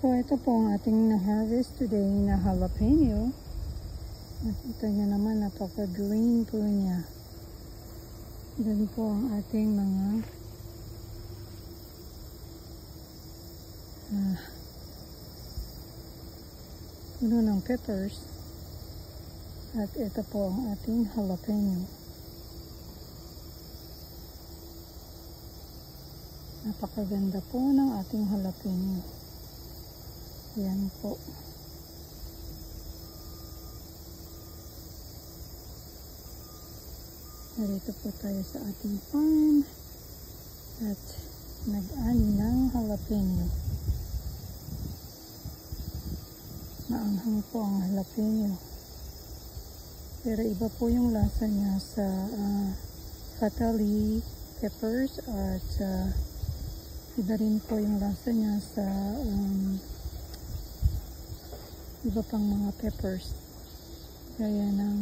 So, ito po ang ating na-harvest today na jalapeno. Nakita nyo naman, napaka-green po niya. Yan po ang ating mga puno ng peppers. At ito po ang ating jalapeno. Napakaganda po ng ating jalapeno. Yan po. Narito po tayo sa ating farm at nag-ani ng jalapeno. Maanghang po ang jalapeno. Pero iba po yung lasa niya sa fatali peppers at iba rin po yung lasa niya sa iba pang mga peppers gaya ng